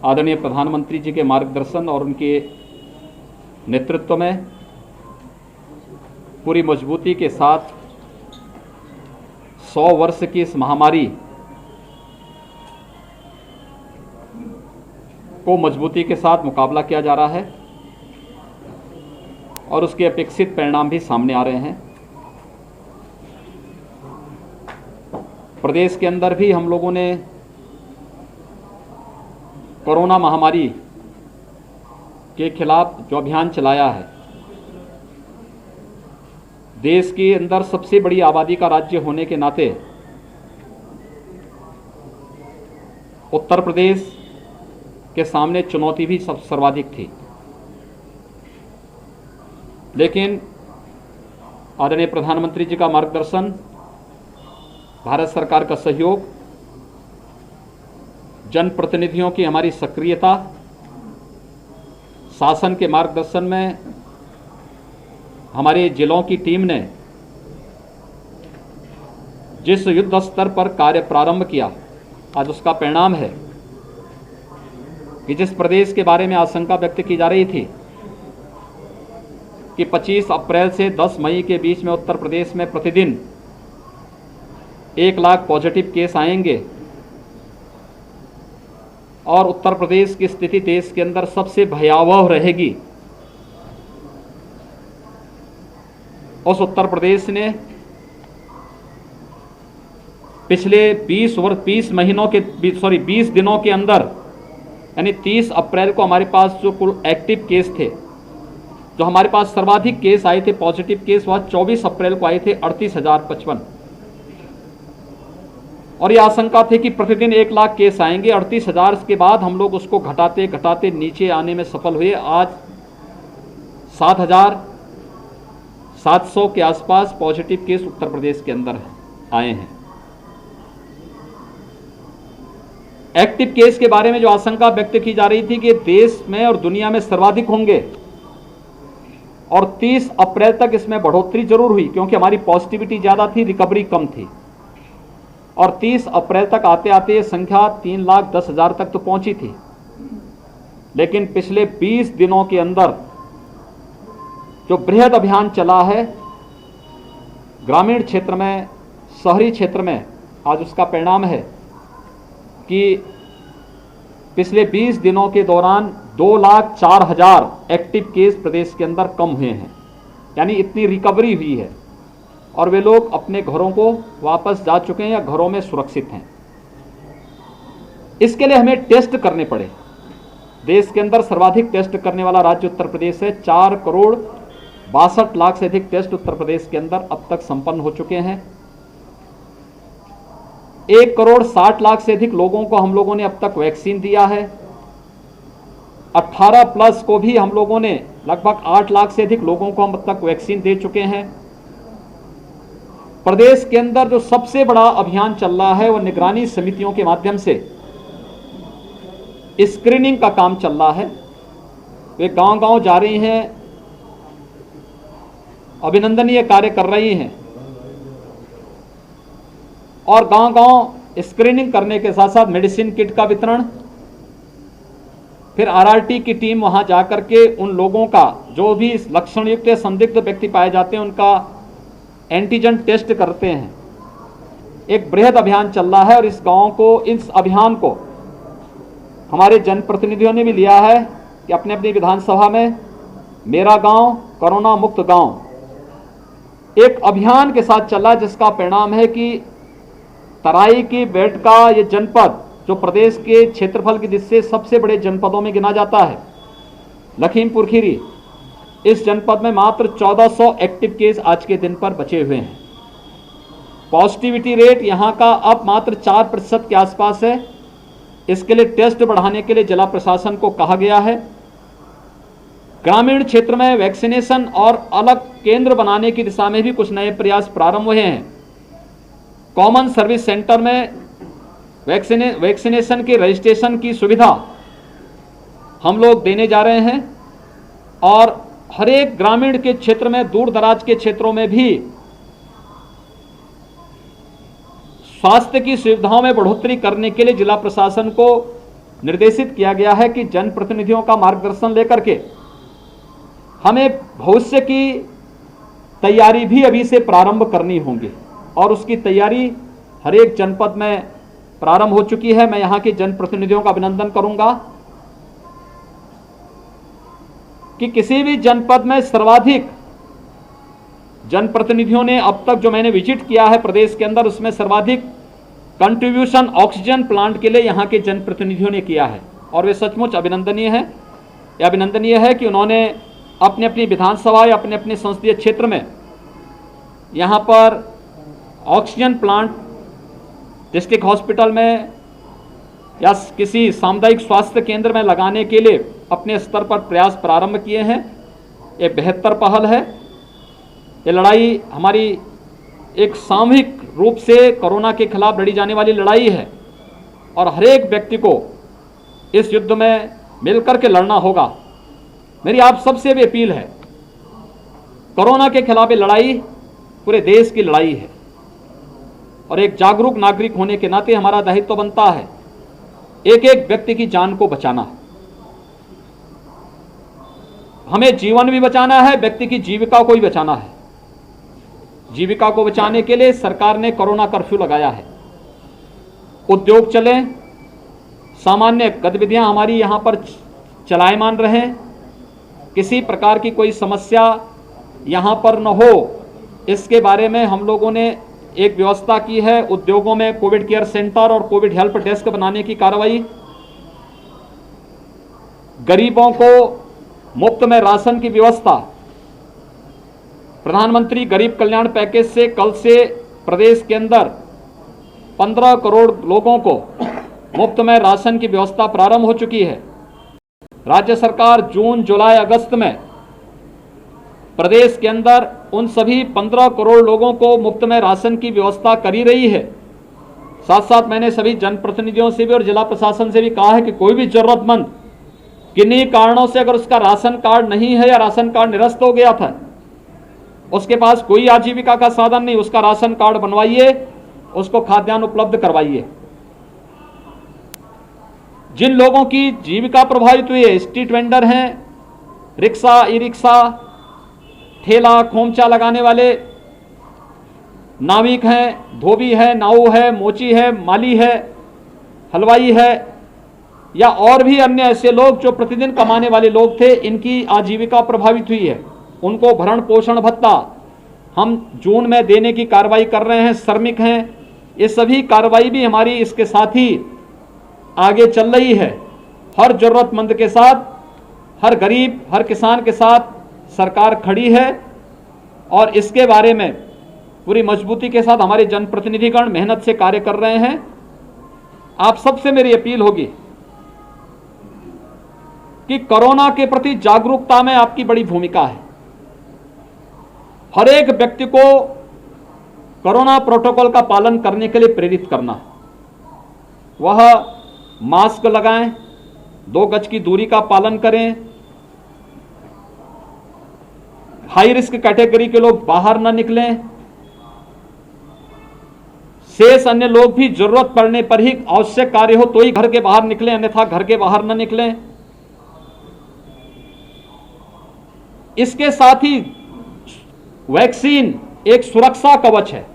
आदरणीय प्रधानमंत्री जी के मार्गदर्शन और उनके नेतृत्व में पूरी मजबूती के साथ 100 वर्ष की इस महामारी को मजबूती के साथ मुकाबला किया जा रहा है और उसके अपेक्षित परिणाम भी सामने आ रहे हैं। प्रदेश के अंदर भी हम लोगों ने कोरोना महामारी के खिलाफ जो अभियान चलाया है, देश के अंदर सबसे बड़ी आबादी का राज्य होने के नाते उत्तर प्रदेश के सामने चुनौती भी सर्वाधिक थी, लेकिन आदरणीय प्रधानमंत्री जी का मार्गदर्शन, भारत सरकार का सहयोग, जनप्रतिनिधियों की हमारी सक्रियता, शासन के मार्गदर्शन में हमारे जिलों की टीम ने जिस युद्ध स्तर पर कार्य प्रारंभ किया, आज उसका परिणाम है कि जिस प्रदेश के बारे में आशंका व्यक्त की जा रही थी कि 25 अप्रैल से 10 मई के बीच में उत्तर प्रदेश में प्रतिदिन 1 लाख पॉजिटिव केस आएंगे और उत्तर प्रदेश की स्थिति देश के अंदर सबसे भयावह रहेगी, उस उत्तर प्रदेश ने पिछले 20 दिनों के अंदर, यानी 30 अप्रैल को हमारे पास जो कुल एक्टिव केस थे, जो हमारे पास सर्वाधिक केस आए थे, पॉजिटिव केस, वह 24 अप्रैल को आए थे 38,055 और ये आशंका थी कि प्रतिदिन 1 लाख केस आएंगे। 38,000 के बाद हम लोग उसको घटाते घटाते नीचे आने में सफल हुए। आज 7,700 के आसपास पॉजिटिव केस उत्तर प्रदेश के अंदर आए हैं। एक्टिव केस के बारे में जो आशंका व्यक्त की जा रही थी कि देश में और दुनिया में सर्वाधिक होंगे और 30 अप्रैल तक इसमें बढ़ोतरी जरूर हुई क्योंकि हमारी पॉजिटिविटी ज़्यादा थी, रिकवरी कम थी, और 30 अप्रैल तक आते आते ये संख्या 3,10,000 तक तो पहुंची थी। लेकिन पिछले 20 दिनों के अंदर जो बृहद अभियान चला है ग्रामीण क्षेत्र में, शहरी क्षेत्र में, आज उसका परिणाम है कि पिछले 20 दिनों के दौरान 2,04,000 एक्टिव केस प्रदेश के अंदर कम हुए हैं, यानी इतनी रिकवरी हुई है और वे लोग अपने घरों को वापस जा चुके हैं या घरों में सुरक्षित हैं। इसके लिए हमें टेस्ट करने पड़े। देश के अंदर सर्वाधिक टेस्ट करने वाला राज्य उत्तर प्रदेश है। 4,62,00,000 से अधिक टेस्ट उत्तर प्रदेश के अंदर अब तक संपन्न हो चुके हैं। 1,60,00,000 से अधिक लोगों को हम लोगों ने अब तक वैक्सीन दिया है। 18+ को भी हम लोगों ने लगभग 8 लाख से अधिक लोगों को हम अब तक वैक्सीन दे चुके हैं। प्रदेश के अंदर जो सबसे बड़ा अभियान चल रहा है वो निगरानी समितियों के माध्यम से स्क्रीनिंग का काम चल रहा है। वे गांव-गांव जा रही हैं, अभिनंदनीय कार्य कर रही हैं और गांव-गांव स्क्रीनिंग करने के साथ साथ मेडिसिन किट का वितरण, फिर आरआरटी की टीम वहां जाकर के उन लोगों का जो भी लक्षण युक्त या संदिग्ध व्यक्ति पाए जाते हैं उनका एंटीजन टेस्ट करते हैं। एक बृहद अभियान चल रहा है और इस अभियान को हमारे जनप्रतिनिधियों ने भी लिया है कि अपने अपनी विधानसभा में मेरा गांव कोरोना मुक्त गांव एक अभियान के साथ चला, जिसका परिणाम है कि तराई की बेल्ट का ये जनपद जो प्रदेश के क्षेत्रफल की दृष्टि से सबसे बड़े जनपदों में गिना जाता है, लखीमपुर खीरी, इस जनपद में मात्र 1400 एक्टिव केस आज के दिन पर बचे हुए हैं। पॉजिटिविटी रेट यहाँ का अब मात्र 4% के आसपास है। इसके लिए टेस्ट बढ़ाने के लिए जिला प्रशासन को कहा गया है। ग्रामीण क्षेत्र में वैक्सीनेशन और अलग केंद्र बनाने की दिशा में भी कुछ नए प्रयास प्रारंभ हुए हैं। कॉमन सर्विस सेंटर में वैक्सीनेशन के रजिस्ट्रेशन की सुविधा हम लोग देने जा रहे हैं और हर एक ग्रामीण के क्षेत्र में, दूर दराज के क्षेत्रों में भी स्वास्थ्य की सुविधाओं में बढ़ोतरी करने के लिए जिला प्रशासन को निर्देशित किया गया है कि जनप्रतिनिधियों का मार्गदर्शन लेकर के हमें भविष्य की तैयारी भी अभी से प्रारंभ करनी होगी और उसकी तैयारी हर एक जनपद में प्रारंभ हो चुकी है। मैं यहां के जनप्रतिनिधियों का अभिनंदन करूंगा कि किसी भी जनपद में सर्वाधिक जनप्रतिनिधियों ने अब तक जो मैंने विजिट किया है प्रदेश के अंदर, उसमें सर्वाधिक कंट्रीब्यूशन ऑक्सीजन प्लांट के लिए यहां के जनप्रतिनिधियों ने किया है और वे सचमुच अभिनंदनीय है। यह अभिनंदनीय है कि उन्होंने अपने अपनी विधानसभा या अपने अपने संसदीय क्षेत्र में यहां पर ऑक्सीजन प्लांट डिस्ट्रिक्ट हॉस्पिटल में या किसी सामुदायिक स्वास्थ्य केंद्र में लगाने के लिए अपने स्तर पर प्रयास प्रारंभ किए हैं। ये बेहतर पहल है। ये लड़ाई हमारी एक सामूहिक रूप से कोरोना के खिलाफ लड़ी जाने वाली लड़ाई है और हर एक व्यक्ति को इस युद्ध में मिलकर के लड़ना होगा। मेरी आप सबसे भी अपील है, कोरोना के खिलाफ ये लड़ाई पूरे देश की लड़ाई है और एक जागरूक नागरिक होने के नाते हमारा दायित्व बनता है एक एक व्यक्ति की जान को बचाना। हमें जीवन भी बचाना है, व्यक्ति की जीविका को भी बचाना है। जीविका को बचाने के लिए सरकार ने कोरोना कर्फ्यू लगाया है। उद्योग चले, सामान्य गतिविधियां हमारी यहां पर चलायमान रहें, किसी प्रकार की कोई समस्या यहां पर न हो, इसके बारे में हम लोगों ने एक व्यवस्था की है। उद्योगों में कोविड केयर सेंटर और कोविड हेल्प डेस्क बनाने की कार्रवाई, गरीबों को मुफ्त में राशन की व्यवस्था, प्रधानमंत्री गरीब कल्याण पैकेज से कल से प्रदेश के अंदर 15 करोड़ लोगों को मुफ्त में राशन की व्यवस्था प्रारंभ हो चुकी है। राज्य सरकार जून, जुलाई, अगस्त में प्रदेश के अंदर उन सभी 15 करोड़ लोगों को मुफ्त में राशन की व्यवस्था कर ही रही है। साथ साथ मैंने सभी जनप्रतिनिधियों से भी और जिला प्रशासन से भी कहा है कि कोई भी जरूरतमंद किन्हीं कारणों से अगर उसका राशन कार्ड नहीं है या राशन कार्ड निरस्त हो गया था, उसके पास कोई आजीविका का साधन नहीं, उसका राशन कार्ड बनवाइए, उसको खाद्यान्न उपलब्ध करवाइए। जिन लोगों की जीविका प्रभावित हुई है, स्ट्रीट वेंडर हैं, रिक्शा, ई रिक्शा, ठेला खोमचा लगाने वाले, नाविक हैं, धोबी है, नाऊ है, मोची है, माली है, हलवाई है या और भी अन्य ऐसे लोग जो प्रतिदिन कमाने वाले लोग थे, इनकी आजीविका प्रभावित हुई है। उनको भरण पोषण भत्ता हम जून में देने की कार्रवाई कर रहे हैं। श्रमिक हैं, ये सभी कार्रवाई भी हमारी इसके साथ ही आगे चल रही है। हर जरूरतमंद के साथ, हर गरीब, हर किसान के साथ सरकार खड़ी है और इसके बारे में पूरी मजबूती के साथ हमारे जनप्रतिनिधिगण मेहनत से कार्य कर रहे हैं। आप सबसे मेरी अपील होगी कि कोरोना के प्रति जागरूकता में आपकी बड़ी भूमिका है। हर एक व्यक्ति को कोरोना प्रोटोकॉल का पालन करने के लिए प्रेरित करना। वह मास्क लगाएं, 2 गज की दूरी का पालन करें, हाई रिस्क कैटेगरी के लोग बाहर न निकलें, शेष अन्य लोग भी जरूरत पड़ने पर ही आवश्यक कार्य हो तो ही घर के बाहर निकलें, अन्यथा घर के बाहर न निकलें। इसके साथ ही वैक्सीन एक सुरक्षा कवच है।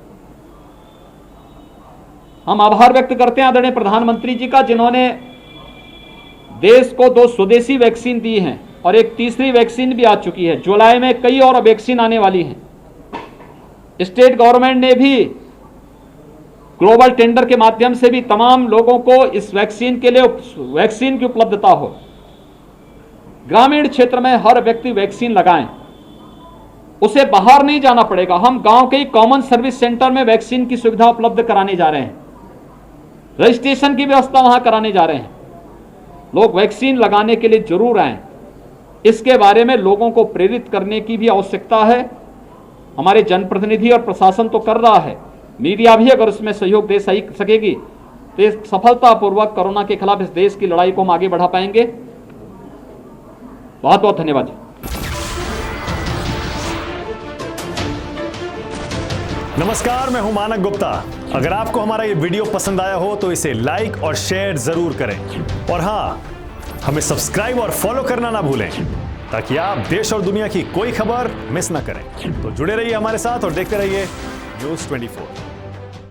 हम आभार व्यक्त करते हैं आदरणीय प्रधानमंत्री जी का, जिन्होंने देश को 2 स्वदेशी वैक्सीन दी हैं और एक तीसरी वैक्सीन भी आ चुकी है। जुलाई में कई और वैक्सीन आने वाली हैं। स्टेट गवर्नमेंट ने भी ग्लोबल टेंडर के माध्यम से भी तमाम लोगों को इस वैक्सीन के लिए वैक्सीन की उपलब्धता हो। ग्रामीण क्षेत्र में हर व्यक्ति वैक्सीन लगाएं, उसे बाहर नहीं जाना पड़ेगा। हम गांव के ही कॉमन सर्विस सेंटर में वैक्सीन की सुविधा उपलब्ध कराने जा रहे हैं, रजिस्ट्रेशन की व्यवस्था वहां कराने जा रहे हैं। लोग वैक्सीन लगाने के लिए जरूर आएं। इसके बारे में लोगों को प्रेरित करने की भी आवश्यकता है। हमारे जनप्रतिनिधि और प्रशासन तो कर रहा है, मीडिया भी अगर उसमें सहयोग दे सकेगी तो सफलतापूर्वक कोरोना के खिलाफ इस देश की लड़ाई को हम आगे बढ़ा पाएंगे। बहुत बहुत धन्यवाद। नमस्कार, मैं हूं मानक गुप्ता। अगर आपको हमारा ये वीडियो पसंद आया हो तो इसे लाइक और शेयर जरूर करें और हां, हमें सब्सक्राइब और फॉलो करना ना भूलें ताकि आप देश और दुनिया की कोई खबर मिस ना करें। तो जुड़े रहिए हमारे साथ और देखते रहिए न्यूज़ 24।